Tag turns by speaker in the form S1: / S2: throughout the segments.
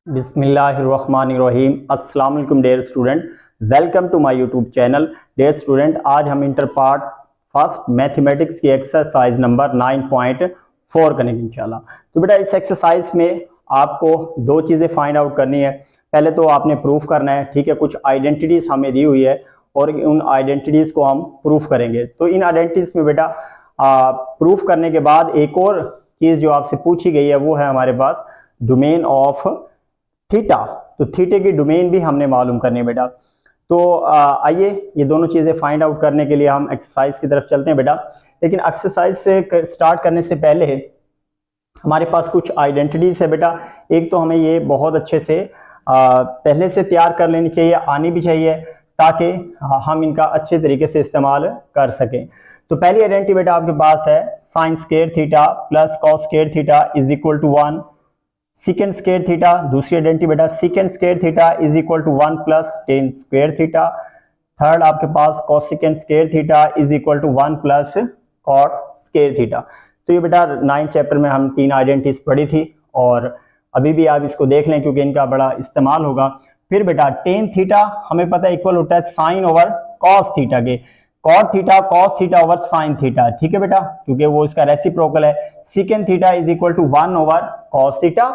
S1: बिस्मिल्लाहिर्रहमानिर्रहीम। अस्सलाम वालेकुम dear student, welcome to my YouTube channel. Dear student, आज हम इंटर पार्ट फर्स्ट मैथमेटिक्स की एक्सरसाइज नंबर 9.4 करेंगे इंशाल्लाह। तो बेटा इस एक्सरसाइज में आपको दो चीज़ें फाइंड आउट करनी है। पहले तो आपने प्रूफ करना है, ठीक है। कुछ आइडेंटिटीज हमें दी हुई है और उन आइडेंटिटीज को हम प्रूफ करेंगे। तो इन आइडेंटिटीज में बेटा प्रूफ करने के बाद एक और चीज़ जो आपसे पूछी गई है वो है हमारे पास डोमेन ऑफ थीटा। तो थीटे की डोमेन भी हमने मालूम करनी है बेटा। तो आइए ये दोनों चीजें फाइंड आउट करने के लिए हम एक्सरसाइज की तरफ चलते हैं बेटा। लेकिन एक्सरसाइज से स्टार्ट करने से पहले हमारे पास कुछ आइडेंटिटीज है बेटा। एक तो हमें ये बहुत अच्छे से पहले से तैयार कर लेनी चाहिए, आनी भी चाहिए, ताकि हम इनका अच्छे तरीके से इस्तेमाल कर सकें। तो पहली आइडेंटिटी बेटा आपके पास है sine square theta plus cos square theta is equal to 1। Secant square theta, दूसरी आइडेंटिटी बेटा secant square theta is equal to 1 plus tan square theta. Third आपके पास cosecant square theta is equal to 1 plus cot square theta. तो ये बेटा 9th chapter में हम तीन आइडेंटिटीज पढ़ी थी और अभी भी आप इसको देख लें क्योंकि इनका बड़ा इस्तेमाल होगा। फिर बेटा टेन थीटा हमें पता है इक्वल होता है साइन ओवर कॉस थीटा के, cot theta cos theta over sine theta, ठीक है बेटा, क्योंकि वो इसका रेसिप्रोकल है। Secant theta is equal to 1 over cos theta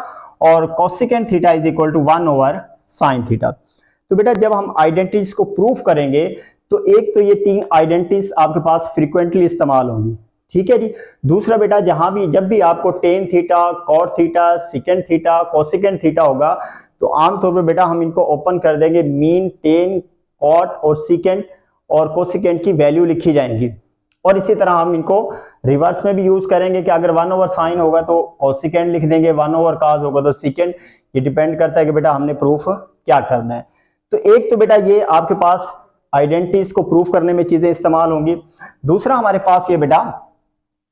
S1: और cosecant theta is equal to 1 over sine theta. तो बेटा जब हम आइडेंटिटीज को प्रूफ करेंगे तो एक तो ये तीन आइडेंटिटीज आपके पास फ्रीक्वेंटली इस्तेमाल होंगी, ठीक है जी। दूसरा बेटा जब भी आपको tan theta cot theta secant theta cosecant theta होगा तो आमतौर पर बेटा हम इनको ओपन कर देंगे, मीन टेन कॉट और सीकेंड और कोसेकेंड की वैल्यू लिखी जाएंगी। और इसी तरह हम इनको रिवर्स में भी यूज करेंगे कि अगर 1 ओवर साइन होगा तो कोसेकेंड लिख देंगे, 1 ओवर कॉस होगा तो सीकेंड। ये डिपेंड करता है कि बेटा हमने प्रूफ क्या करना है। तो एक तो बेटा ये आपके पास आइडेंटिटीज को प्रूफ करने में चीजें इस्तेमाल होंगी। दूसरा हमारे पास ये बेटा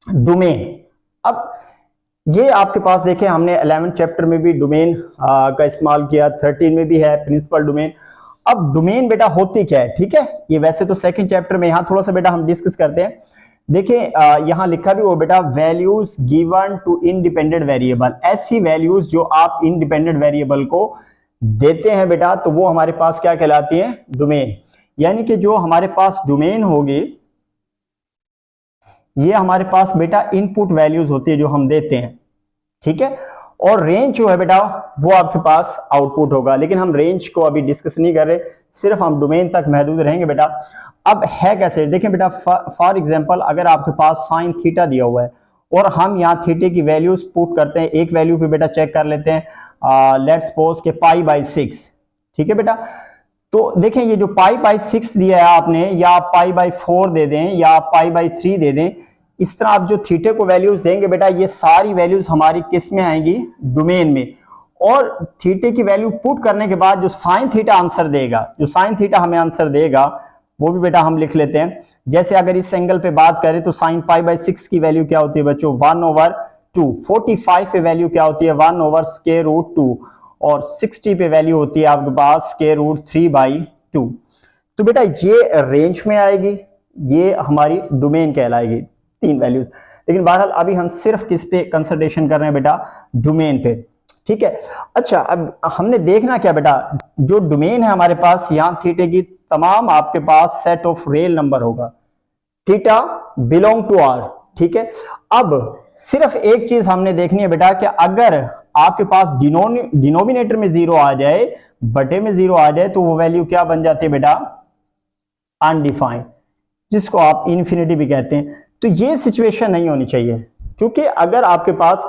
S1: डोमेन। अब ये आपके पास देखें हमने 11th चैप्टर में भी डोमेन का इस्तेमाल किया, 13 में भी है प्रिंसिपल डोमेन। अब डोमेन बेटा होती क्या है, ठीक है। ये वैसे तो सेकंड चैप्टर में, यहाँ थोड़ा सा बेटा हम डिस्कस करते हैं। देखिए यहाँ लिखा भी हो बेटा values given to independent variable. ऐसी वैल्यूज जो आप इंडिपेंडेंट वेरिएबल को देते हैं बेटा तो वो हमारे पास क्या कहलाती है, डोमेन। यानी कि जो हमारे पास डोमेन होगी ये हमारे पास बेटा इनपुट वैल्यूज होती है जो हम देते हैं, ठीक है। और रेंज जो है बेटा वो आपके पास आउटपुट होगा। लेकिन हम रेंज को अभी डिस्कस नहीं कर रहे, सिर्फ हम डोमेन तक महदूद रहेंगे बेटा। अब है कैसे, देखें बेटा फॉर एग्जांपल अगर आपके पास साइन थीटा दिया हुआ है और हम यहाँ थीटे की वैल्यूज पुट करते हैं, एक वैल्यू पे बेटा चेक कर लेते हैं, लेट्स सपोज के π/6, ठीक है बेटा। तो देखें ये जो π/6 दिया है आपने, या आप π/4 दे दें या आप π/3 दे दें, इस तरह आप जो थीटे को वैल्यूज देंगे बेटा ये सारी वैल्यूज हमारी किस में आएंगी, डोमेन में। और थीटे की वैल्यू पुट करने के बाद जो साइन थीटा आंसर देगा, जो साइन थीटा हमें आंसर देगा वो भी बेटा हम लिख लेते हैं। जैसे अगर इस एंगल पे बात करें तो साइन π/6 की वैल्यू क्या होती है बच्चों, 1/2। 45 पे वैल्यू क्या होती है, 1/√2। और 60 पे वैल्यू होती है आपके पास √3/2। तो बेटा ये रेंज में आएगी, ये हमारी डोमेन कहलाएगी, तीन वैल्यूज। लेकिन बहरहाल अभी हम सिर्फ किस पे कंसंट्रेशन कर रहे हैं बेटा, डोमेन पे, ठीक है। अच्छा अब हमने देखना क्या बेटा, जो डोमेन है हमारे पास यहाँ थीटे की तमाम आपके पास सेट ऑफ रियल नंबर होगा, थीटा बिलोंग टू आर, ठीक है। अब सिर्फ एक चीज हमने देखनी है बेटा कि अगर आपके पास डिनोमिनेटर में 0 आ जाए, बटे में 0 आ जाए तो वो वैल्यू क्या बन जाती है बेटा, अनडिफाइंड, जिसको आप इन्फिनिटी भी कहते हैं। तो ये सिचुएशन नहीं होनी चाहिए, क्योंकि अगर आपके पास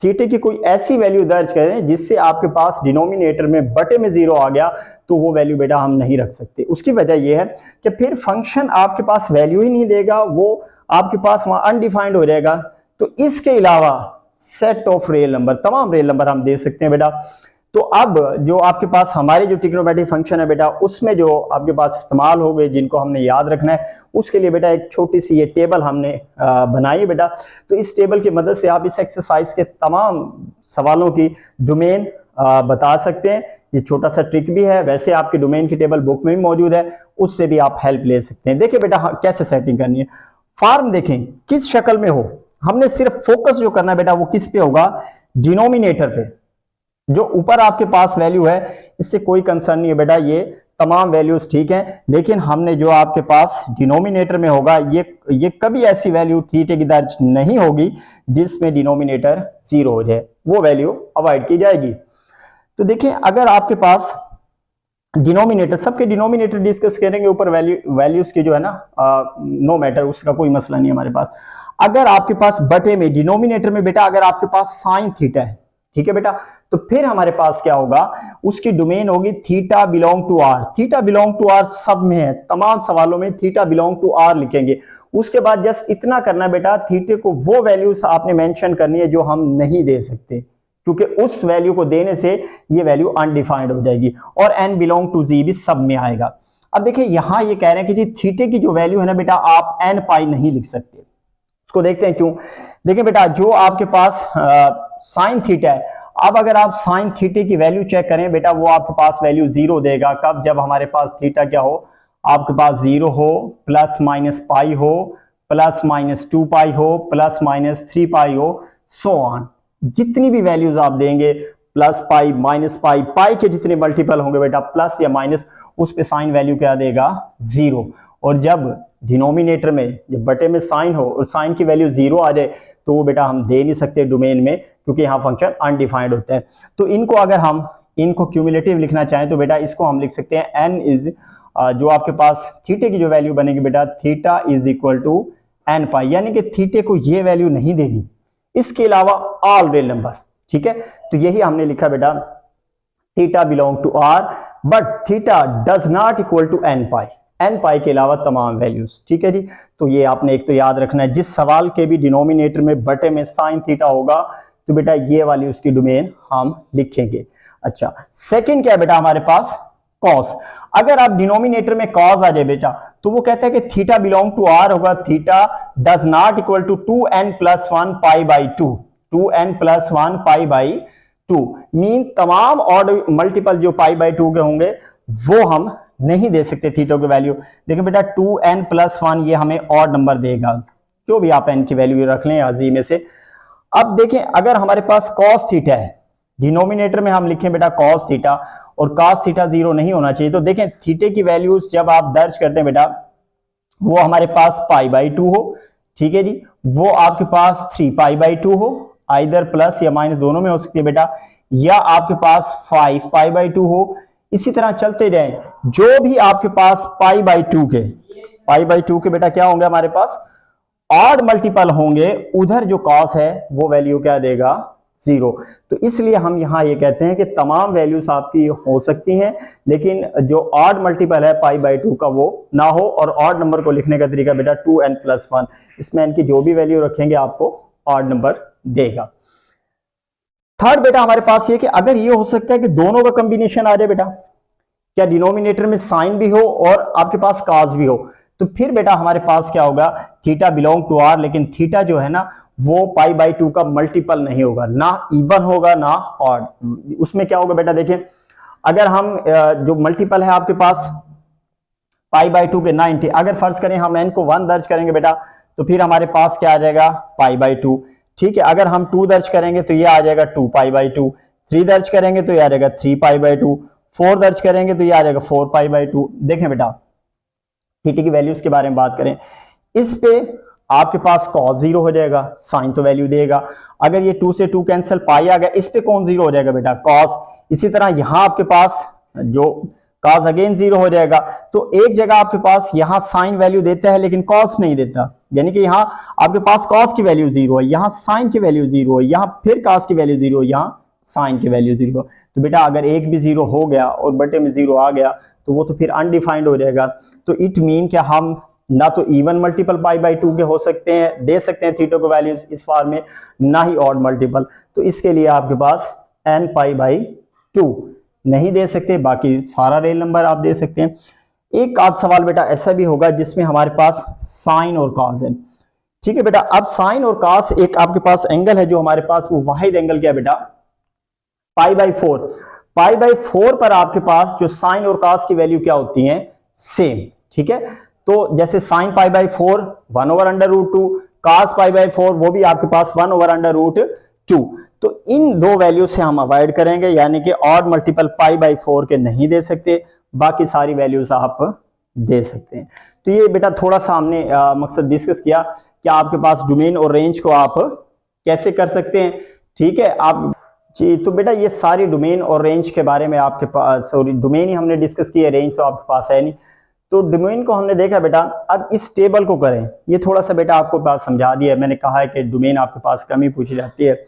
S1: थीटे की कोई ऐसी वैल्यू दर्ज करें जिससे आपके पास डिनोमिनेटर में बटे में 0 आ गया तो वो वैल्यू बेटा हम नहीं रख सकते। उसकी वजह यह है कि फिर फंक्शन आपके पास वैल्यू ही नहीं देगा, वो आपके पास वहां अनडिफाइंड हो जाएगा। तो इसके अलावा सेट ऑफ रियल नंबर, तमाम रियल नंबर हम दे सकते हैं बेटा। तो अब जो आपके पास हमारे जो ट्रिग्नोमेट्रिक फंक्शन है बेटा उसमें जो आपके पास इस्तेमाल हो गए जिनको हमने याद रखना है, उसके लिए बेटा एक छोटी सी ये टेबल हमने बनाई है बेटा। तो इस टेबल की मदद से आप इस एक्सरसाइज के तमाम सवालों की डोमेन बता सकते हैं। ये छोटा सा ट्रिक भी है, वैसे आपकी डोमेन की टेबल बुक में भी मौजूद है, उससे भी आप हेल्प ले सकते हैं। देखिए बेटा कैसे सेटिंग करनी है। फॉर्म देखें किस शक्ल में हो, हमने सिर्फ फोकस जो करना है बेटा वो किस पे होगा, डिनोमिनेटर पे। जो ऊपर आपके पास वैल्यू है इससे कोई कंसर्न नहीं है बेटा, ये तमाम वैल्यूज ठीक हैं, लेकिन हमने जो आपके पास डिनोमिनेटर में होगा ये कभी ऐसी वैल्यू थीटा की दर्ज नहीं होगी जिसमें डिनोमिनेटर 0 हो जाए, वो वैल्यू अवॉइड की जाएगी। तो देखिए अगर आपके पास डिनोमिनेटर, सबके डिनोमिनेटर डिस्कस करेंगे ऊपर, वैल्यूज के जो है ना नो मैटर, उसका कोई मसला नहीं है हमारे पास। अगर आपके पास बटे में डिनोमिनेटर में बेटा अगर आपके पास साइन थीटा है, ठीक है बेटा, तो फिर हमारे पास क्या होगा, उसकी डोमेन होगी theta belong to R. Theta belong to R सब में है, तमाम सवालों में थीटा बिलोंग टू आर लिखेंगे। उसके बाद जस्ट इतना करना बेटा, थीटे को वो वैल्यूज आपने मेंशन करनी है जो हम नहीं दे सकते, क्योंकि उस वैल्यू को देने से ये वैल्यू अनडिफाइंड हो जाएगी, और एन बिलोंग टू जी भी सब में आएगा। अब देखिए यहां ये कह रहे हैं कि जी थीटे की जो वैल्यू है ना बेटा, आप एन पाई नहीं लिख सकते। उसको देखते हैं क्यों। देखिए बेटा जो आपके पास साइन थीटा है, अब अगर आप साइन थीटे की वैल्यू चेक करें बेटा, वो आपके पास वैल्यू 0 देगा। कब? जब हमारे पास थीटा क्या हो, आपके पास 0 हो, प्लस माइनस पाई हो, प्लस माइनस 2 पाई हो, प्लस माइनस 3 पाई हो, सो ऑन। जितनी भी वैल्यूज आप देंगे, प्लस पाई, माइनस पाई, पाई के जितने मल्टीपल होंगे बेटा प्लस या माइनस, उस पे साइन वैल्यू क्या देगा? 0। और जब डिनोमिनेटर में, जब बटे में साइन हो और साइन की वैल्यू 0 आ जाए, तो वो बेटा हम दे नहीं सकते डोमेन में, क्योंकि यहाँ फंक्शन अनडिफाइंड होता है। तो इनको अगर हम इनको क्यूमुलेटिव लिखना चाहें तो बेटा इसको हम लिख सकते हैं एन इज, जो आपके पास थीटे की जो वैल्यू बनेगी बेटा, theta is equal to n pi, यानी कि थीटे को ये वैल्यू नहीं देनी, इसके अलावा ऑल रियल नंबर, ठीक है। तो यही हमने लिखा बेटा, theta belong to R but theta does not equal to n pi, n pi के अलावा तमाम वैल्यूज, ठीक है जी। तो ये आपने एक तो याद रखना है, जिस सवाल के भी डिनोमिनेटर में बटे में साइन थीटा होगा तो बेटा ये वाली उसकी डोमेन हम लिखेंगे। अच्छा, सेकंड क्या है बेटा हमारे पास? कॉस। अगर आप डिनोमिनेटर में कॉस आ जाए बेटा, तो वो कहता है कि थीटा बिलोंग टू आर होगा, theta does not equal to 2n plus 1 pi by 2, 2n plus 1 pi by 2, mean तमाम ऑड मल्टीपल जो पाई बाई 2 के होंगे वो हम नहीं दे सकते थीटा की वैल्यू। देखिए बेटा 2n प्लस 1 ये हमें ऑड नंबर देगा, जो भी आप n की वैल्यू रख लें अजी में से। अब देखें अगर हमारे पास कॉस थीटा है, डिनोमिनेटर में हम लिखें बेटा कॉस थीटा, और कॉस थीटा 0 नहीं होना चाहिए। तो देखें थीटे की वैल्यूज जब आप दर्ज करते हैं बेटा, वो हमारे पास पाई बाई 2 हो, ठीक है जी, वो आपके पास 3 पाई बाई 2 हो, आइदर प्लस या माइनस दोनों में हो सकती है बेटा, या आपके पास 5 पाई बाई 2 हो। इसी तरह चलते जाए, जो भी आपके पास पाई बाई 2 के बेटा क्या होंगे हमारे पास? ऑड मल्टीपल होंगे, उधर जो कॉस है वो वैल्यू क्या देगा? 0। तो इसलिए हम यहां ये कहते हैं कि तमाम वैल्यूज आपकी हो सकती हैं, लेकिन जो ऑड मल्टीपल है पाई बाई 2 का वो ना हो। और ऑड नंबर को लिखने का तरीका बेटा 2n प्लस 1, इसमें n की जो भी वैल्यू रखेंगे आपको ऑड नंबर देगा। थर्ड बेटा हमारे पास ये कि अगर ये हो सकता है कि दोनों का कॉम्बिनेशन आ जाए बेटा, क्या डिनोमिनेटर में साइन भी हो और आपके पास कॉस भी हो, तो फिर बेटा हमारे पास क्या होगा? थीटा बिलोंग टू आर, लेकिन थीटा जो है ना वो पाई बाई 2 का मल्टीपल नहीं होगा, ना इवन होगा ना ऑड। उसमें क्या होगा बेटा? देखिए अगर हम जो मल्टीपल है आपके पास पाई बाई 2 के 90, अगर फर्ज करें हम n को 1 दर्ज करेंगे बेटा, तो फिर हमारे पास क्या आ जाएगा? पाई बाई 2, ठीक है। अगर हम 2 दर्ज करेंगे तो ये आ जाएगा 2 पाई बाई 2, 3 दर्ज करेंगे तो ये आ जाएगा 3 पाई बाई 2, 4 दर्ज करेंगे तो ये आ जाएगा 4 पाई बाई 2। देखें बेटा थीटा की वैल्यूज के बारे में बात करें, इस पे आपके पास cos 0 हो जाएगा, साइन तो वैल्यू देगा। अगर ये 2 से 2 कैंसिल, पाई आ गया, इस पे कौन 0 हो जाएगा बेटा? cos। इसी तरह यहां आपके पास जो cos अगेन 0 हो जाएगा। तो एक जगह आपके पास यहां साइन वैल्यू देता है लेकिन cos नहीं देता, यानी कि यहां आपके पास cos की वैल्यू 0 है, यहां साइन की वैल्यू 0 है, यहां फिर cos की वैल्यू 0 है, यहां साइन की वैल्यू 0। तो बेटा अगर एक भी 0 हो गया और बटे में 0 आ गया तो वो तो फिर अनडिफाइंड हो जाएगा। तो इट मीन कि हम ना तो इवन मल्टीपल पाई बाई 2 के हो सकते हैं, दे सकते हैं थीटा को वैल्यूज इस फॉर्म में, ना ही ऑड मल्टीपल। तो इसके लिए आपके पास n पाई बाई 2 नहीं दे सकते, बाकी सारा रियल नंबर आप दे सकते हैं। एक आध सवाल बेटा ऐसा भी होगा जिसमें हमारे पास साइन और कॉस है, ठीक है बेटा। अब साइन और कॉस एक आपके पास एंगल है जो हमारे पास, वो वाहिद एंगल क्या है बेटा? पाई बाई 4। पाई बाई 4 पर आपके पास जो साइन और कॉस की वैल्यू क्या होती है? सेम, ठीक है। तो जैसे sine pi by 4 1 over under root 2, cos pi by 4 वो भी आपके पास 1 ओवर अंडर रूट 2। तो इन दो वैल्यू से हम अवॉइड करेंगे, यानी कि ऑड मल्टीपल पाई बाई 4 के नहीं दे सकते, बाकी सारी वैल्यूज आप दे सकते हैं। तो ये बेटा थोड़ा सा हमने मकसद डिस्कस किया कि आपके पास डोमेन और रेंज को आप कैसे कर सकते हैं। ठीक है आप जी, तो बेटा ये सारी डोमेन और रेंज के बारे में आपके पास, सॉरी डोमेन ही हमने डिस्कस किया, रेंज तो आपके पास है नहीं। तो डोमेन को हमने देखा बेटा, अब इस टेबल को करें, ये थोड़ा सा बेटा आपको पास समझा दिया है। मैंने कहा है कि डोमेन आपके पास कम ही पूछी जाती है,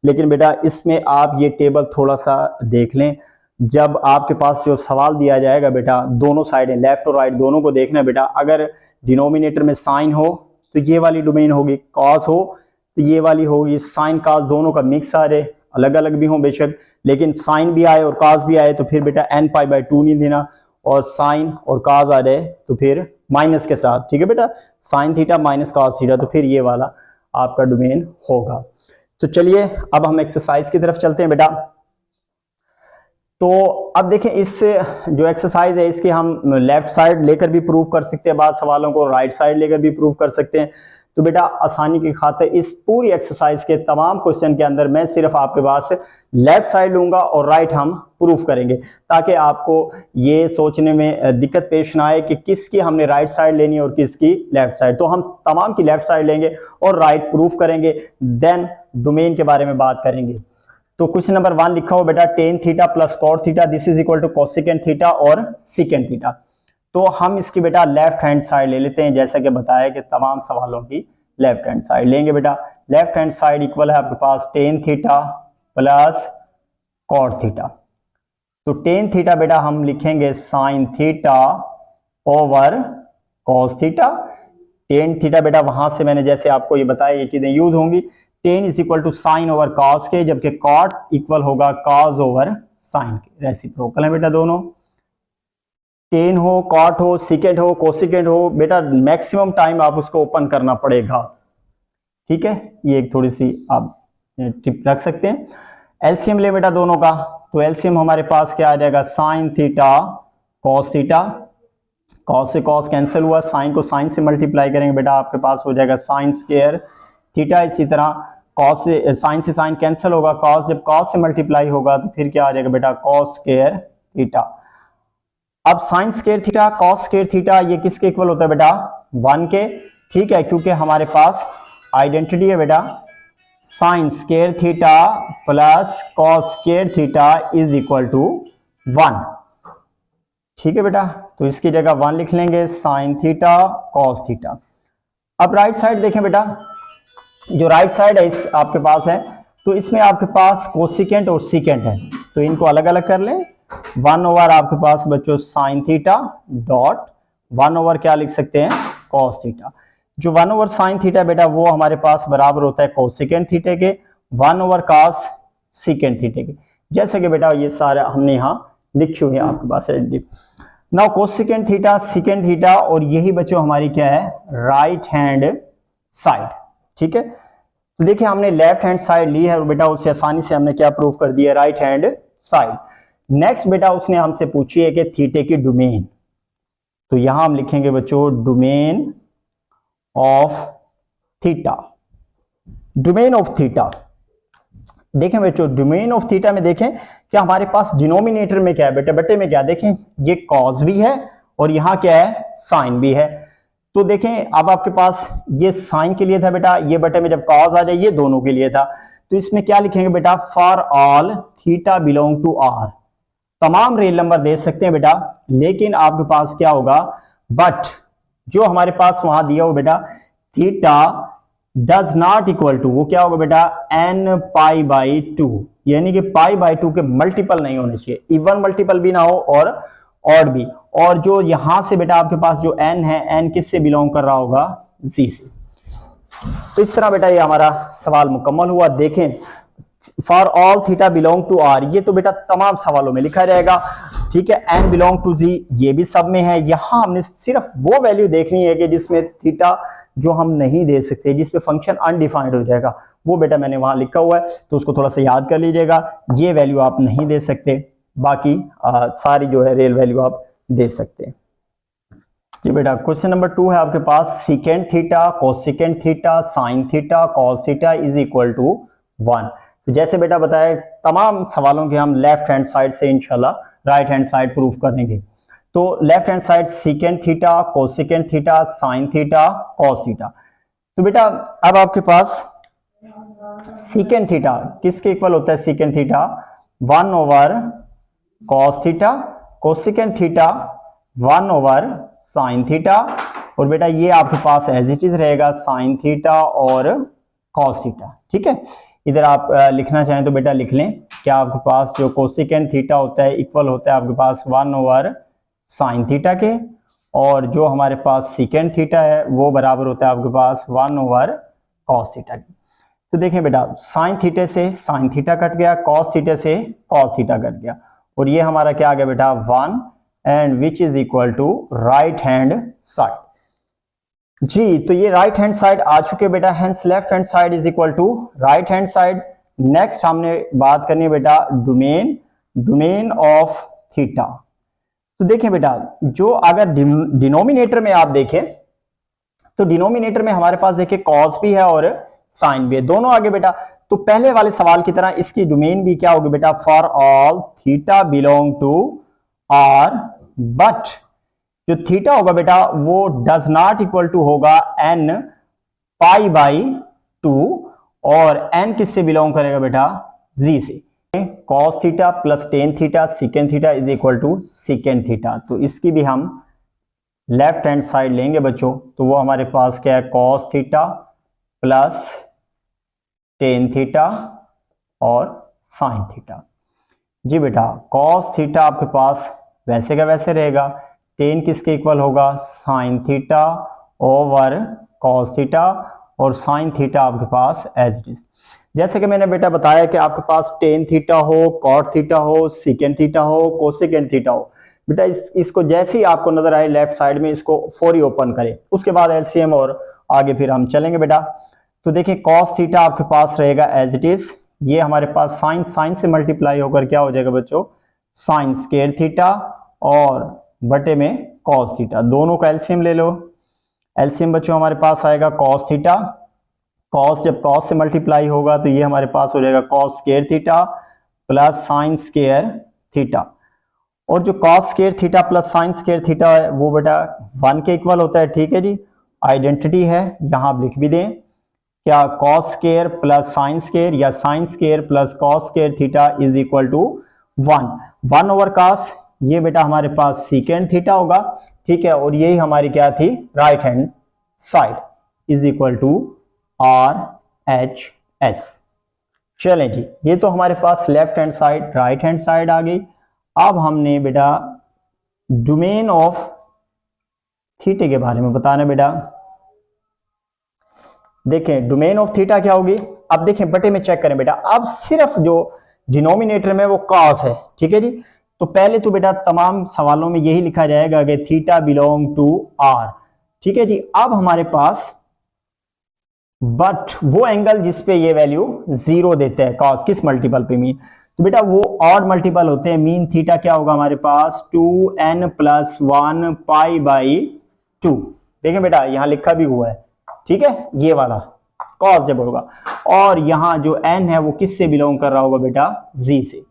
S1: लेकिन बेटा इसमें आप ये टेबल थोड़ा सा देख लें। जब आपके पास जो सवाल दिया जाएगा बेटा, दोनों साइडें लेफ्ट और राइट दोनों को देखना बेटा। अगर डिनोमिनेटर में साइन हो तो ये वाली डोमेन होगी, कॉस हो तो ये वाली होगी, साइन कॉस दोनों का मिक्स आ रहे, अलग अलग भी हो बेशक, लेकिन साइन भी आए और कॉस भी आए तो फिर बेटा n पाई बाई 2 नहीं देना, और साइन और कॉस आ जाए तो फिर माइनस के साथ। ठीक है बेटा, sine theta minus cos theta, तो फिर ये वाला आपका डोमेन होगा। तो चलिए अब हम एक्सरसाइज की तरफ चलते हैं बेटा। तो अब देखें, इस जो एक्सरसाइज है इसके हम लेफ्ट साइड लेकर भी प्रूव कर सकते हैं बाद सवालों को, राइट साइड लेकर भी प्रूव कर सकते हैं। तो बेटा आसानी की खातिर इस पूरी एक्सरसाइज के तमाम क्वेश्चन के अंदर मैं सिर्फ आपके पास लेफ्ट साइड लूंगा और राइट हम प्रूफ करेंगे, ताकि आपको ये सोचने में दिक्कत पेश ना आए कि किसकी हमने राइट साइड लेनी है और किसकी लेफ्ट साइड। तो हम तमाम की लेफ्ट साइड लेंगे और राइट प्रूफ करेंगे, देन डोमेन के बारे में बात करेंगे। तो क्वेश्चन नंबर 1 लिखा हो बेटा, tan theta plus cot theta this is equal to cosecant theta और सीकेंट थीटा। तो हम इसकी बेटा लेफ्ट हैंड साइड ले लेते हैं, जैसा कि बताया कि तमाम सवालों की लेफ्ट हैंड साइड लेंगे बेटा। लेफ्ट हैंड साइड इक्वल है आपके पास tan theta plus cot theta. तो टेन थीटा बेटा हम लिखेंगे sine theta over cos theta. Tan theta बेटा वहां से मैंने जैसे आपको ये बताया ये चीजें यूज होंगी। Tan is equal to sine over cos के, जबकि कॉट इक्वल होगा कॉस ओवर साइन के, रेसिप्रोकल है बेटा दोनों। टेन हो, कॉट हो, सीकेंट हो, कोसिकेंट हो, बेटा मैक्सिमम टाइम आप उसको ओपन करना पड़ेगा। ठीक है, ये एक थोड़ी सी आप टिप रख सकते हैं। एलसीएम ले बेटा दोनों का, तो एलसीएम हमारे पास क्या आ जाएगा, sine theta cos theta. Cos से कॉस कैंसिल हुआ, साइन को साइन से मल्टीप्लाई करेंगे बेटा, आपके पास हो जाएगा साइन स्क्वायर थीटा। इसी तरह कॉस से साइन कैंसिल होगा, कॉस जब कॉस से मल्टीप्लाई होगा तो फिर क्या आ जाएगा बेटा, कॉस स्क्वायर थीटा। अब sign square theta cos square theta ये किसके इक्वल होता है बेटा, 1 के। ठीक है, क्योंकि हमारे पास आइडेंटिटी है बेटा, sine square theta plus cos square theta is equal to 1। ठीक है बेटा, तो इसकी जगह 1 लिख लेंगे, साइन थीटा कॉस थीटा। अब राइट साइड देखें बेटा, जो राइट साइड है इस आपके पास है, तो इसमें आपके पास कोसिकेंट और सीकेंट है, तो इनको अलग अलग कर लें। 1 ओवर आपके पास बच्चों साइन थीटा डॉट 1 ओवर क्या लिख सकते हैं, कॉस थीटा। जो 1 ओवर साइन थीटा बेटा वो हमारे पास बराबर होता है कोसिकेंट थीटे के, 1 ओवर कॉस सीकेंट थीटे के। जैसे कि बेटा ये सारा हमने यहाँ लिखी हुई है आपके पास now cosecant theta secant theta, और यही बच्चों हमारी क्या है, राइट हैंड साइड। ठीक है, तो देखिए हमने लेफ्ट हैंड साइड ली है और बेटा उससे आसानी से हमने क्या प्रूफ कर दिया, राइट हैंड साइड। नेक्स्ट बेटा उसने हमसे पूछी है कि थीटे की डोमेन, तो यहां हम लिखेंगे बच्चों domain of theta. Domain of theta देखें बच्चों, डोमेन ऑफ थीटा में देखें कि हमारे पास डिनोमिनेटर में क्या है बेटा, बटे में क्या, देखें ये कॉस भी है और यहां क्या है, साइन भी है। तो देखें अब आपके पास ये साइन के लिए था बेटा, ये बटे में जब कॉस आ जाए ये दोनों के लिए था। तो इसमें क्या लिखेंगे बेटा, for all theta belong to R. तमाम रियल नंबर दे सकते हैं बेटा, लेकिन आपके पास क्या होगा, बट जो हमारे पास वहां दिया हो बेटा, theta does not equal to, वो क्या होगा बेटा, एन पाई बाई 2, यानी कि पाई बाई 2 के मल्टीपल नहीं होने चाहिए, इवन मल्टीपल भी ना हो और ऑड भी। और जो यहां से बेटा आपके पास जो n है, n किससे बिलोंग कर रहा होगा, z से। तो इस तरह बेटा ये हमारा सवाल मुकम्मल हुआ। देखें for all theta belong to R, ये तो बेटा तमाम सवालों में लिखा रहेगा। ठीक है, n बिलोंग टू z ये भी सब में है। यहां हमने सिर्फ वो वैल्यू देखनी है कि जिसमें थीटा जो हम नहीं दे सकते, जिसमें फंक्शन अनडिफाइंड हो जाएगा, वो बेटा मैंने वहां लिखा हुआ है, तो उसको थोड़ा सा याद कर लीजिएगा। ये वैल्यू आप नहीं दे सकते, बाकी सारी जो है रियल वैल्यू आप दे सकते हैं। जी बेटा क्वेश्चन नंबर 2 है आपके पास, secant theta cosecant theta sine theta cos theta is equal to 1। तो जैसे बेटा बताया, तमाम सवालों के हम लेफ्ट हैंड साइड से इंशाल्लाह राइट हैंड साइड प्रूफ करेंगे। तो left hand side secant theta, cosecant theta, sine theta, cos theta. तो बेटा अब आपके पास सीकेंट थीटा किसके इक्वल होता है? Secant theta 1 over cos theta, cosecant theta 1 over sine theta, और बेटा ये आपके पास एज इट इज रहेगा साइन थीटा और कॉस थीटा। ठीक है, इधर आप लिखना चाहें तो बेटा लिख लें। क्या आपके पास जो कोसेकेंट थीटा होता है इक्वल होता है आपके पास 1 ओवर साइन थीटा के, और जो हमारे पास सीकेंट थीटा है वो बराबर होता है आपके पास 1 ओवर कॉस थीटा के। तो देखें बेटा, साइन थीटे से साइन थीटा कट गया, कॉस थीटे से कॉस थीटा कट गया, और ये हमारा क्या आ गया बेटा 1, and which is equal to right hand side. जी, तो ये राइट हैंड साइड आ चुके बेटा, hence left hand side is equal to right hand side. Next हमने बात करनी है बेटा डोमेन ऑफ थीटा। तो देखें बेटा, जो अगर डिनोमिनेटर में आप देखें तो डिनोमिनेटर में हमारे पास देखिए कॉस भी है और साइन भी है, दोनों आगे बेटा। तो पहले वाले सवाल की तरह इसकी डोमेन भी क्या होगी बेटा? For all theta belong to R, but जो थीटा होगा बेटा वो डज नॉट इक्वल टू होगा n पाई बाई 2, और n किससे बिलोंग करेगा बेटा? z से। Cos theta plus tan theta secant theta is equal to secant theta. तो इसकी भी हम लेफ्ट हैंड साइड लेंगे बच्चों, तो वो हमारे पास क्या है? Cos theta plus tan theta और साइन थीटा। जी बेटा, कॉस थीटा आपके पास वैसे का वैसे रहेगा, टेन किसके इक्वल होगा? Sign theta over cos theta, और साइन थीटा आपके पास एज इट इज। जैसे कि मैंने बेटा बताया कि आपके पास टेन थीटा हो, कॉट थीटा हो, सीकेंट थीटा हो, कोसेकेंट थीटा हो, बेटा इसको जैसे ही आपको नजर आए लेफ्ट साइड में इसको फौरी ओपन करें, उसके बाद एलसीएम और आगे फिर हम चलेंगे बेटा। तो देखिए कॉस थीटा आपके पास रहेगा एज इट इज, ये हमारे पास साइन से मल्टीप्लाई होकर क्या हो जाएगा बच्चों? साइन स्क्वायर थीटा और बटे में कॉस थीटा, दोनों का एलसीएम ले लो। एलसीएम बच्चों हमारे पास आएगा कॉस थीटा, कॉस जब कॉस से मल्टीप्लाई होगा तो ये हमारे पास हो जाएगा cos square theta plus sine square theta, और जो cos square theta plus sine square theta है वो बेटा 1 के इक्वल होता है। ठीक है जी, आइडेंटिटी है, यहां आप लिख भी दें क्या? Cos square plus sine square या sine square plus cos square theta is equal to 1 over cos, ये बेटा हमारे पास सीकेंट थीटा होगा। ठीक है, और यही हमारी क्या थी? Right hand side is equal to RHS। चलें जी, ये तो हमारे पास left hand side right hand side आ गई। अब हमने बेटा डोमेन ऑफ थीटा के बारे में बताना बेटा। देखें डोमेन ऑफ थीटा क्या होगी, अब देखें बटे में चेक करें बेटा। अब सिर्फ जो डिनोमिनेटर में वो कॉस है, ठीक है जी। तो पहले तो बेटा तमाम सवालों में यही लिखा जाएगा कि थीटा बिलोंग टू आर, ठीक है जी। अब हमारे पास बट वो एंगल जिसपे ये वैल्यू 0 देते हैं, कॉस किस मल्टीपल पे? मीन। तो बेटा वो ऑड मल्टीपल होते हैं, मीन थीटा क्या होगा हमारे पास? 2n plus 1 pi by 2। देखें बेटा यहां लिखा भी हुआ है, ठीक है, ये वाला कॉस जब होगा, और यहां जो n है वो किससे बिलोंग कर रहा होगा बेटा? z से।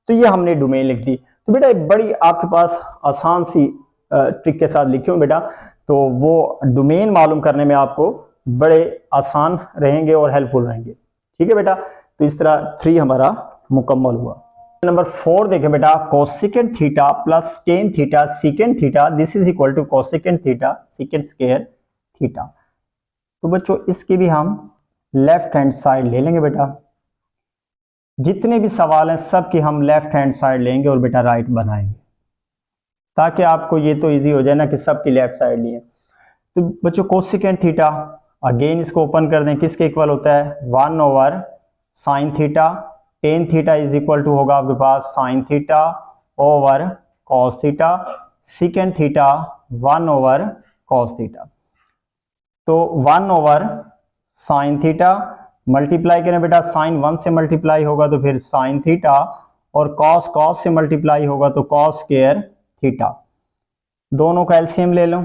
S1: तो ये हमने डोमेन लिख दी। तो बेटा एक बड़ी आपके पास आसान सी ट्रिक के साथ लिखी हूं बेटा, तो वो डोमेन मालूम करने में आपको बड़े आसान रहेंगे और हेल्पफुल रहेंगे। ठीक है बेटा, तो इस तरह 3 हमारा मुकम्मल हुआ। नंबर 4 देखें बेटा, cosecant theta plus tan theta secant theta this is equal to cosecant theta secant square theta. तो बच्चों इसकी भी हम लेफ्ट हैंड साइड ले लेंगे बेटा। जितने भी सवाल हैं सब की हम लेफ्ट हैंड साइड लेंगे और बेटा राइट बनाएंगे, ताकि आपको ये तो इजी हो जाए ना कि सब की लेफ्ट साइड लिए। तो बच्चों कोसेकेंट थीटा, अगेन इसको ओपन कर दें, किसके इक्वल होता है? 1 over sine theta. Tan theta is equal to होगा आपके पास sine theta over cos theta. Secant theta 1 over cos theta. तो 1 ओवर साइन थीटा मल्टीप्लाई करें बेटा, साइन 1 से मल्टीप्लाई होगा तो फिर साइन थीटा, और कॉस कॉस से मल्टीप्लाई होगा तो कॉस स्क्वायर थीटा। दोनों का एलसीएम ले लो,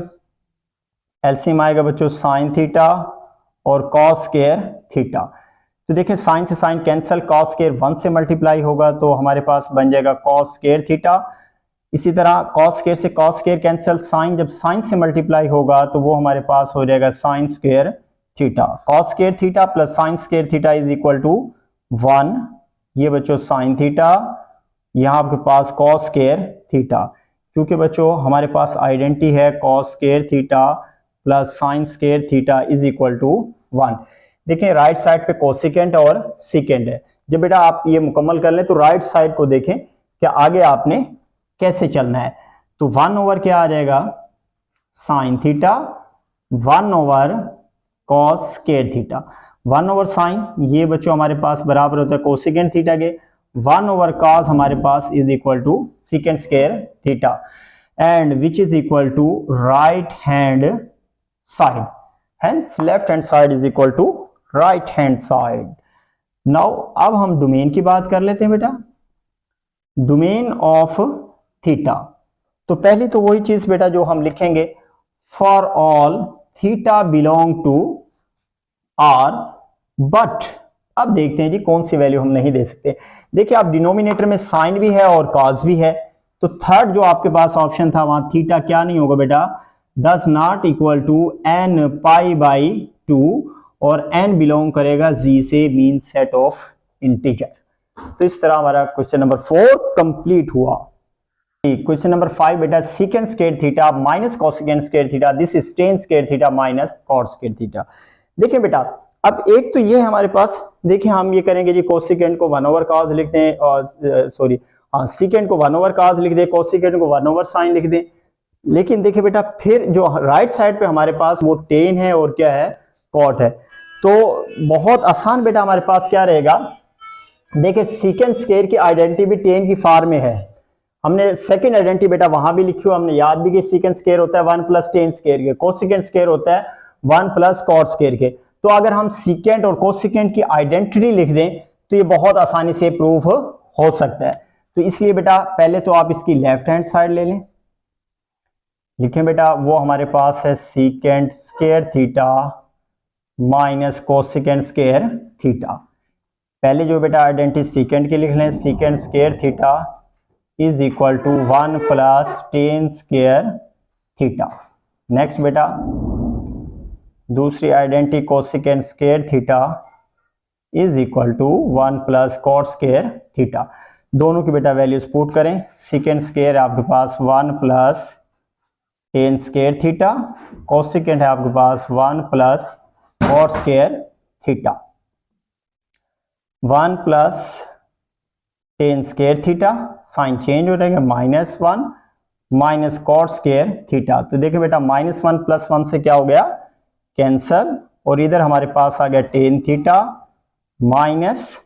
S1: एलसीएम आएगा बच्चों साइन थीटा और कॉस स्क्वायर थीटा। तो देखिए साइन से साइन कैंसिल, कॉस स्क्वायर 1 से मल्टीप्लाई होगा तो हमारे पास बन जाएगा कॉस स्क्वायर थीटा। इसी तरह कॉस स्क्वायर से कॉस स्क्वायर कैंसिल, साइन जब साइन से मल्टीप्लाई होगा तो वो हमारे पास हो जाएगा sine square theta. Cos square theta plus sine square theta is equal to 1। ये बच्चों साइन थीटा, यहाँ आपके पास कॉस स्क्वायर थीटा, क्योंकि बच्चों हमारे पास आइडेंटिटी है cos square theta plus sine square theta is equal to 1। देखिए राइट साइड पे कोसिकेंट और सीकेंट है। जब बेटा आप ये मुकम्मल कर लें तो राइट साइड को देखें कि आगे आपने कैसे चलना है। तो 1 ओवर क्या आ जाएगा sine theta, 1 over cos square theta. 1 over sine ये बच्चों हमारे पास बराबर होता है कोसिकेंट थीटा के, 1 ओवर कॉस हमारे पास is equal to secant square theta, and which is equal to right hand side, hence left hand side is equal to right hand side. Now अब हम डोमेन की बात कर लेते हैं बेटा, डोमेन ऑफ थीटा। तो पहले तो वही चीज बेटा जो हम लिखेंगे, for all theta belong to R, but अब देखते हैं जी कौन सी वैल्यू हम नहीं दे सकते। देखिए आप डिनोमिनेटर में साइन भी है और कॉस भी है, तो थर्ड जो आपके पास ऑप्शन था वहां थीटा क्या नहीं होगा बेटा, does not equal to n pi by 2, और n बिलोंग करेगा z से, मीन सेट ऑफ इंटीजर। तो इस तरह हमारा क्वेश्चन नंबर 4 कंप्लीट हुआ। क्वेश्चन नंबर 5 बेटा, secant square theta minus cosecant square theta, this is tan square theta minus cot square theta. देखिए बेटा अब एक तो ये है हमारे पास, देखिए हम ये करेंगे जी कोसेकेंट को 1 ओवर कॉस लिख दें, और सॉरी सीकेंट को 1 ओवर कॉस लिख दें, कोसेकेंट को 1 ओवर साइन लिख दें। लेकिन देखिए बेटा फिर जो राइट साइड पे हमारे पास वो टेन है और क्या है कॉट है, तो बहुत आसान बेटा हमारे पास क्या रहेगा, देखिए सीकेंट स्क्वायर की आइडेंटिटी भी टेन की फॉर्म में है, हमने सेकंड आइडेंटिटी बेटा वहां भी लिखी हो, हमने याद भी कि सीकेंट स्क्वायर होता है 1 प्लस टेन स्क्वायर के, कोसेकेंट स्क्वायर होता है 1 प्लस कॉट स्क्वायर के। तो अगर हम सीकेंट और कोसेकेंट की आइडेंटिटी लिख दें तो ये बहुत आसानी से प्रूफ हो सकता है। तो इसलिए बेटा पहले तो आप इसकी लेफ्ट हैंड साइड ले लें, लिखें बेटा वो हमारे पास है secant square theta minus cosecant square theta. पहले जो बेटा आइडेंटिटी सीकेंट की लिख लें, secant square theta is equal to 1 plus tan square theta. Next बेटा दूसरी identity cosecant square theta is equal to 1 plus cot square theta. दोनों की बेटा वैल्यूज पुट करें, सीकेंट स्क्वायर आपके पास 1 plus tan square theta, cosecant है आपके पास 1 plus cot square theta. 1 plus tan square theta, sign change हो जाएगा -1 माइनस कॉट स्क्वायर थीटा। तो देखिए बेटा -1 प्लस 1 से क्या हो गया कैंसल, और इधर हमारे पास आ गया tan theta minus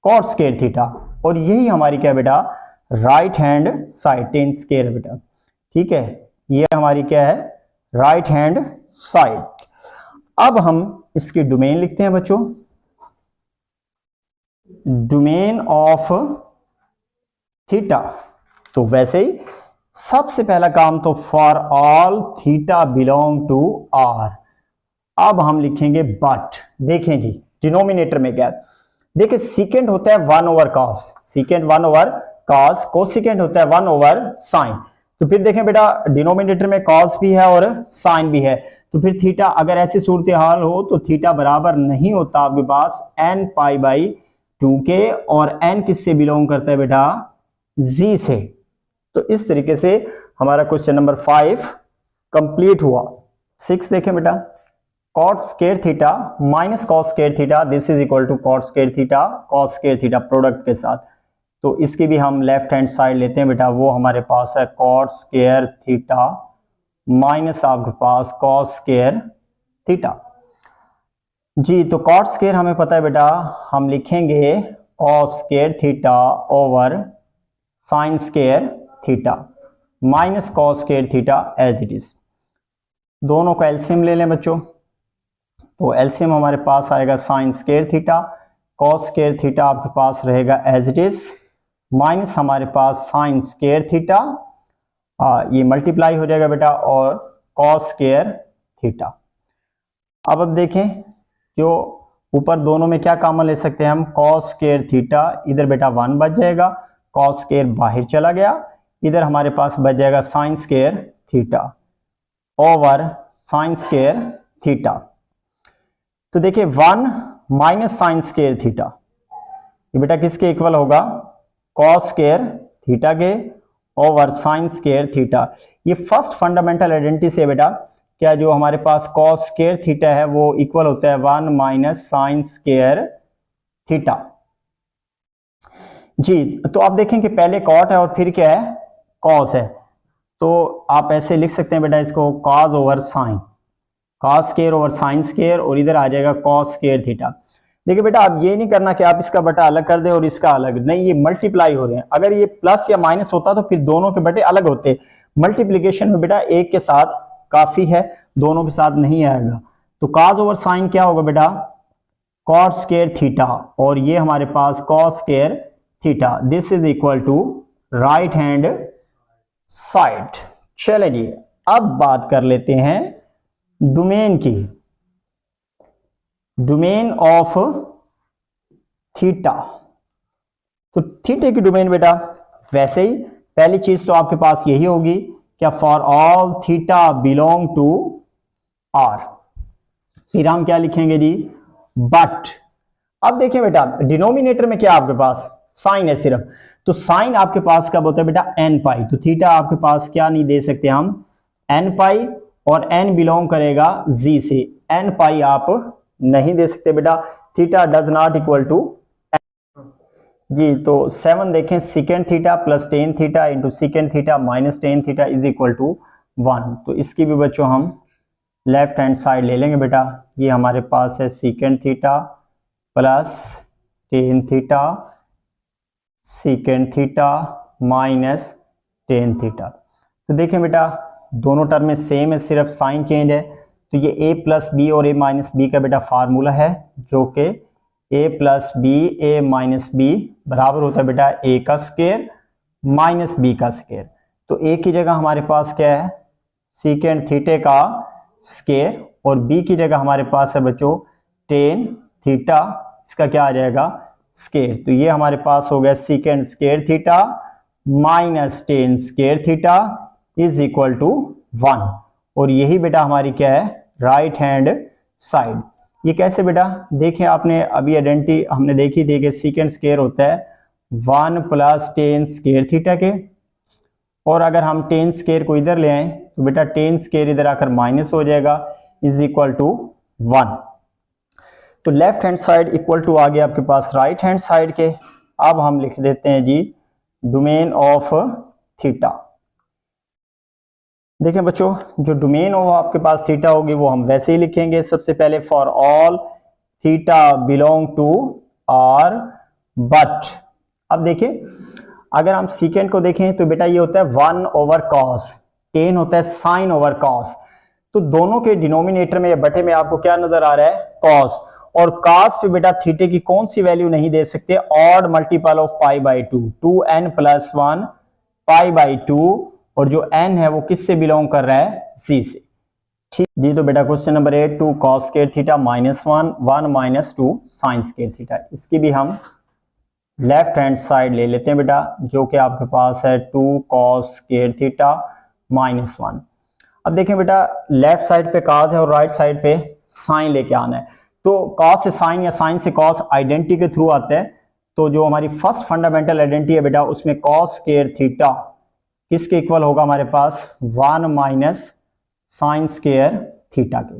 S1: cot square theta, और यही हमारी क्या बेटा right hand side tan square बेटा, ठीक है, ये हमारी क्या है राइट हैंड साइड। अब हम इसकी डोमेन लिखते हैं बच्चों, डोमेन ऑफ थीटा। तो वैसे ही सबसे पहला काम तो for all theta belong to R. अब हम लिखेंगे बट, देखें जी डिनोमिनेटर में क्या है, देखिए सीकेंट होता है 1 over cos, secant 1 over cos, cosecant होता है 1 ओवर साइन। तो फिर देखें बेटा डिनोमिनेटर में कॉस भी है और साइन भी है, तो फिर थीटा अगर ऐसी सूरत हाल हो तो थीटा बराबर नहीं होता आपके पास n पाई बाई 2 के, और n किससे बिलोंग करता है बेटा z से। तो इस तरीके से हमारा क्वेश्चन नंबर 5 कंप्लीट हुआ। 6 देखें बेटा, cot square theta minus cos square theta, this is equal to cot square theta cos square theta product के साथ। तो इसकी भी हम लेफ्ट हैंड साइड लेते हैं बेटा, वो हमारे पास है कॉट स्क्वायर थीटा माइनस आपके पास कॉस स्क्वायर थीटा जी। तो कॉट स्क्वायर हमें पता है बेटा, हम लिखेंगे cos square theta over sine square theta minus cos square theta as it is. दोनों का एलसीएम ले लें बच्चों, तो एलसीएम हमारे पास आएगा sign square theta, cos square theta आपके पास रहेगा एज इट इज, माइनस हमारे पास साइन स्क्वायर थीटा, ये मल्टीप्लाई हो जाएगा बेटा, और कॉस स्क्वायर थीटा। अब देखें जो ऊपर दोनों में क्या कॉमन ले सकते हैं हम, कॉस स्क्वायर थीटा, इधर बेटा 1 बच जाएगा, कॉस स्क्वायर बाहर चला गया, इधर हमारे पास बच जाएगा sine square theta over sine square theta. तो देखिए 1 माइनस साइन स्क्वायर थीटा, ये बेटा किसके इक्वल होगा, कॉस स्क्वायर थीटा के ओवर साइन स्क्वायर थीटा। ये फर्स्ट फंडामेंटल आइडेंटिटी से बेटा, क्या जो हमारे पास कॉस स्क्वायर थीटा है वो इक्वल होता है 1 माइनस साइन स्क्वायर थीटा। जी तो आप देखें कि पहले कॉट है और फिर क्या है, कॉस है, तो आप ऐसे लिख सकते हैं बेटा इसको cos over sine, cos square over sine square, और इधर आ जाएगा कॉस स्क्वायर थीटा। देखिए बेटा आप ये नहीं करना कि आप इसका बटा अलग कर दें और इसका अलग, नहीं, ये मल्टीप्लाई हो रहे हैं। अगर ये प्लस या माइनस होता तो फिर दोनों के बटे अलग होते। मल्टीप्लीकेशन में बेटा एक के साथ काफी है, दोनों के साथ नहीं आएगा। तो कॉस ओवर साइन क्या होगा बेटा, कॉस स्क्वायर थीटा, और ये हमारे पास cos square theta, this is equal to right hand side. चले जी अब बात कर लेते हैं डोमेन की, डोमेन ऑफ थीटा। तो थीटा की डोमेन बेटा वैसे ही पहली चीज तो आपके पास यही होगी, क्या for all theta belong to R. फिर हम क्या लिखेंगे जी, बट। अब देखिए बेटा डिनोमिनेटर में क्या आपके पास साइन है सिर्फ, तो साइन आपके पास कब होता है बेटा, एन पाई। तो थीटा आपके पास क्या नहीं दे सकते हम, एन पाई, और एन बिलोंग करेगा जी से, एन पाई आप नहीं दे सकते बेटा, theta does not equal to जी। तो 7 देखें, secant theta plus tan theta into secant theta minus tan theta is equal to 1। तो इसकी भी बच्चों हम लेफ्ट हैंड साइड ले लेंगे बेटा, ये हमारे पास है second theta plus tan theta second theta minus tan theta. तो देखें बेटा दोनों टर्म में सेम है, सिर्फ साइन चेंज है। तो ये a प्लस बी और a माइनस बी का बेटा फार्मूला है, जो कि a plus b a minus b बराबर होता है बेटा a का स्क्वायर माइनस b का स्क्वायर। तो a की जगह हमारे पास क्या है, सीकेंड थीटे का स्क्वायर, और b की जगह हमारे पास है बच्चों टेन थीटा, इसका क्या आ जाएगा, स्क्वायर। तो ये हमारे पास हो गया secant square theta minus tan square theta is equal to 1। और यही बेटा हमारी क्या है, राइट हैंड साइड। ये कैसे बेटा, देखिए आपने अभी आइडेंटिटी हमने देखी थी कि सीकेंड स्क्वायर होता है 1 प्लस टेन स्क्वायर थीटा के, और अगर हम टेन स्क्वायर को इधर ले आए तो बेटा टेन स्क्वायर इधर आकर माइनस हो जाएगा इज इक्वल टू 1। तो left hand side equal to आ गया आपके पास राइट हैंड साइड के। अब हम लिख देते हैं जी डोमेन ऑफ थीटा। देखिए बच्चों जो डोमेन ऑफ आपके पास थीटा होगी वो हम वैसे ही लिखेंगे, सबसे पहले for all theta belong to R but. अब देखिए अगर हम सीकेंड को देखें तो बेटा ये होता है 1 ओवर कॉस, टेन होता है साइन ओवर कॉस। तो दोनों के डिनोमिनेटर में या बटे में आपको क्या नजर आ रहा है, कॉस, और कॉस पे बेटा थीटे की कौन सी वैल्यू नहीं दे सकते, odd multiple of pi by two, 2n plus 1 pi by 2, और जो n है वो किससे बिलोंग कर रहा है, c से। ठीक जी। तो बेटा question number 8 2 cos square theta minus 1 minus 2 sine square theta, इसकी भी हम लेफ्ट हैंड साइड ले लेते हैं बेटा, जो कि आपके पास है 2 cos स्क्वायर थीटा माइनस 1। अब देखें बेटा लेफ्ट साइड पे cos है और राइट साइड पे साइन लेके आना है। तो cos से साइन या साइन से cos आइडेंटिटी के थ्रू आता है। तो जो हमारी फर्स्ट फंडामेंटल आइडेंटिटी है बेटा उसमें cos स्क्वायर थीटा किसके इक्वल होगा, हमारे पास 1 माइनस साइन स्क्वायर थीटा के।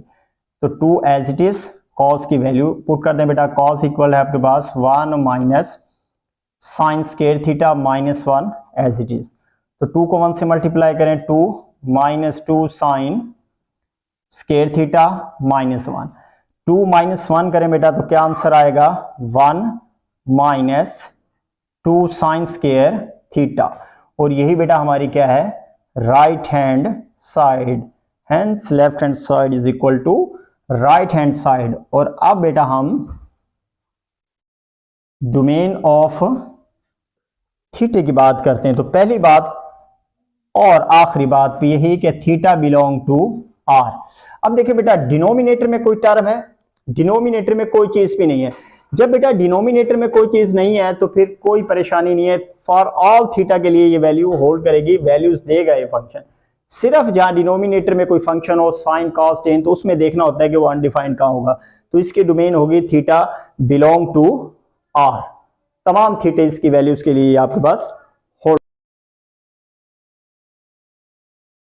S1: तो 2 एज इट इज, cos की वैल्यू पुट कर दें बेटा, cos इक्वल है आपके पास 1 minus sine square theta minus 1 as it is. तो 2 को 1 से मल्टीप्लाई करें, 2 minus 2 sine square theta minus 1, 2 minus 1 करें बेटा तो क्या आंसर आएगा, 1 माइनस 2 साइन स्क्वायर थीटा। और यही बेटा हमारी क्या है, right hand side, hence left hand side is equal to right hand side. और अब बेटा हम डोमेन ऑफ थीटा की बात करते हैं। तो पहली बात और आखिरी बात भी यही कि थीटा बिलोंग टू आर। अब देखिए बेटा डिनोमिनेटर में कोई टर्म है डिनोमिनेटर में कोई चीज भी नहीं है। जब बेटा डिनोमिनेटर में कोई चीज नहीं है तो फिर कोई परेशानी नहीं है, फॉर ऑल थीटा के लिए ये वैल्यू होल्ड करेगी, वैल्यूज देगा ये फंक्शन। सिर्फ जहां डिनोमिनेटर में कोई फंक्शन हो साइन कॉस टेन, तो उसमें देखना होता है कि वो अनडिफाइंड कहां होगा। तो इसकी डोमेन होगी थीटा बिलोंग टू आर। तमाम थीटा की वैल्यूज के लिए आपके पास